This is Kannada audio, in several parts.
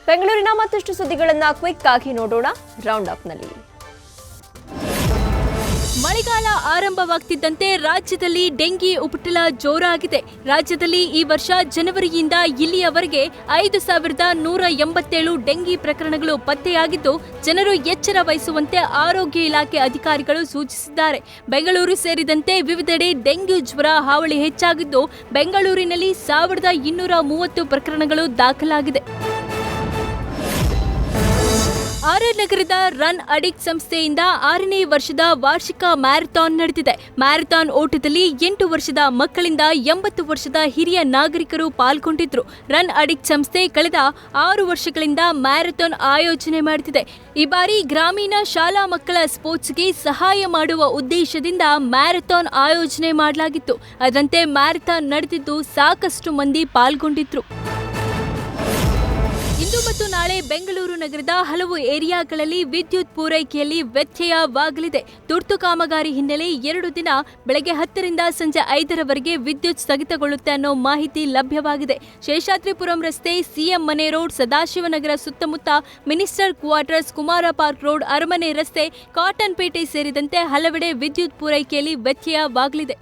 ಬೆಂಗಳೂರಿನ ಮತ್ತಷ್ಟು ಸುದ್ದಿಗಳನ್ನು ಕ್ವಿಕ್ ಆಗಿ ನೋಡೋಣ ರೌಂಡ್ ಅಪ್ನಲ್ಲಿ. ಮಳೆಗಾಲ ಆರಂಭವಾಗ್ತಿದ್ದಂತೆ ರಾಜ್ಯದಲ್ಲಿ ಡೆಂಗಿ ಉಪಟಳ ಜೋರಾಗಿದೆ. ರಾಜ್ಯದಲ್ಲಿ ಈ ವರ್ಷ ಜನವರಿಯಿಂದ ಇಲ್ಲಿಯವರೆಗೆ 5,187 ಡೆಂಗಿ ಪ್ರಕರಣಗಳು ಪತ್ತೆಯಾಗಿದ್ದು, ಜನರು ಎಚ್ಚರ ವಹಿಸುವಂತೆ ಆರೋಗ್ಯ ಇಲಾಖೆ ಅಧಿಕಾರಿಗಳು ಸೂಚಿಸಿದ್ದಾರೆ. ಬೆಂಗಳೂರು ಸೇರಿದಂತೆ ವಿವಿಧೆಡೆ ಡೆಂಗ್ಯೂ ಜ್ವರ ಹಾವಳಿ ಹೆಚ್ಚಾಗಿದ್ದು, ಬೆಂಗಳೂರಿನಲ್ಲಿ 1,230 ಪ್ರಕರಣಗಳು ದಾಖಲಾಗಿದೆ. ಆರ್ಆರ್ ನಗರದ ರನ್ ಅಡಿಕ್ಟ್ ಸಂಸ್ಥೆಯಿಂದ 6ನೇ ವರ್ಷದ ವಾರ್ಷಿಕ ಮ್ಯಾರಥಾನ್ ನಡೆದಿದೆ. ಮ್ಯಾರಥಾನ್ ಓಟದಲ್ಲಿ 8 ವರ್ಷದ ಮಕ್ಕಳಿಂದ 80 ವರ್ಷದ ಹಿರಿಯ ನಾಗರಿಕರು ಪಾಲ್ಗೊಂಡಿದ್ರು. ರನ್ ಅಡಿಕ್ಟ್ ಸಂಸ್ಥೆ ಕಳೆದ 6 ವರ್ಷಗಳಿಂದ ಮ್ಯಾರಥಾನ್ ಆಯೋಜನೆ ಮಾಡುತ್ತಿದೆ. ಈ ಬಾರಿ ಗ್ರಾಮೀಣ ಶಾಲಾ ಮಕ್ಕಳ ಸ್ಪೋರ್ಟ್ಸ್ಗೆ ಸಹಾಯ ಮಾಡುವ ಉದ್ದೇಶದಿಂದ ಮ್ಯಾರಥಾನ್ ಆಯೋಜನೆ ಮಾಡಲಾಗಿತ್ತು. ಅದರಂತೆ ಮ್ಯಾರಥಾನ್ ನಡೆದಿದ್ದು ಸಾಕಷ್ಟು ಮಂದಿ ಪಾಲ್ಗೊಂಡಿದ್ರು. ಇಂದು ಮತ್ತು ನಾಳೆ ಬೆಂಗಳೂರು ನಗರದ ಹಲವು ಏರಿಯಾಗಳಲ್ಲಿ ವಿದ್ಯುತ್ ಪೂರೈಕೆಯಲ್ಲಿ ವ್ಯತ್ಯಯವಾಗಲಿದೆ. ತುರ್ತು ಕಾಮಗಾರಿ ಹಿನ್ನೆಲೆ 2 ದಿನ ಬೆಳಗ್ಗೆ 10 ರಿಂದ ಸಂಜೆ 5ರವರೆಗೆ ವಿದ್ಯುತ್ ಸ್ಥಗಿತಗೊಳ್ಳುತ್ತೆ ಅನ್ನೋ ಮಾಹಿತಿ ಲಭ್ಯವಾಗಿದೆ. ಶೇಷಾದ್ರಿಪುರಂ ರಸ್ತೆ, ಸಿಎಂ ಮನೆ ರೋಡ್, ಸದಾಶಿವನಗರ ಸುತ್ತಮುತ್ತ, minister quarters, Kumara park road, ಅರಮನೆ ರಸ್ತೆ, ಕಾಟನ್ ಪೇಟೆ ಸೇರಿದಂತೆ ಹಲವೆಡೆ ವಿದ್ಯುತ್ ಪೂರೈಕೆಯಲ್ಲಿ ವ್ಯತ್ಯಯವಾಗಲಿದೆ.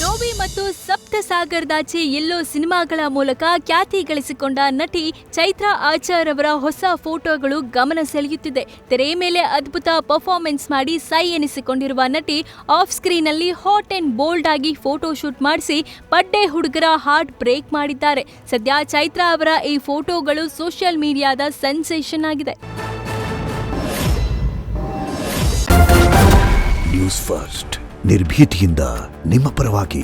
ನೋವಿ ಮತ್ತು ಸಪ್ತಸಾಗರದಾಚೆ ಎಲ್ಲೋ ಸಿನಿಮಾಗಳ ಮೂಲಕ ಖ್ಯಾತಿ ಗಳಿಸಿಕೊಂಡ ನಟಿ ಚೈತ್ರಾ ಆಚಾರ್ ಅವರ ಹೊಸ ಫೋಟೋಗಳು ಗಮನ ಸೆಳೆಯುತ್ತಿದೆ. ತೆರೆಯ ಮೇಲೆ ಅದ್ಭುತ ಪರ್ಫಾರ್ಮೆನ್ಸ್ ಮಾಡಿ ಸೈ ಎನಿಸಿಕೊಂಡಿರುವ ನಟಿ ಆಫ್ ಸ್ಕ್ರೀನ್ ಅಲ್ಲಿ ಹಾಟ್ ಅಂಡ್ ಬೋಲ್ಡ್ ಆಗಿ ಫೋಟೋ ಶೂಟ್ ಮಾಡಿಸಿ ಪಡ್ಡೆ ಹುಡುಗರ ಹಾರ್ಟ್ ಬ್ರೇಕ್ ಮಾಡಿದ್ದಾರೆ. ಸದ್ಯ ಚೈತ್ರಾ ಅವರ ಈ ಫೋಟೋಗಳು ಸೋಷಿಯಲ್ ಮೀಡಿಯಾದ ಸೆನ್ಸೇಷನ್ ಆಗಿದೆ. ನ್ಯೂಸ್ ಫಸ್ಟ್ ನಿರ್ಭೀತಿಯಿಂದ ನಿಮ್ಮ ಪರವಾಗಿ.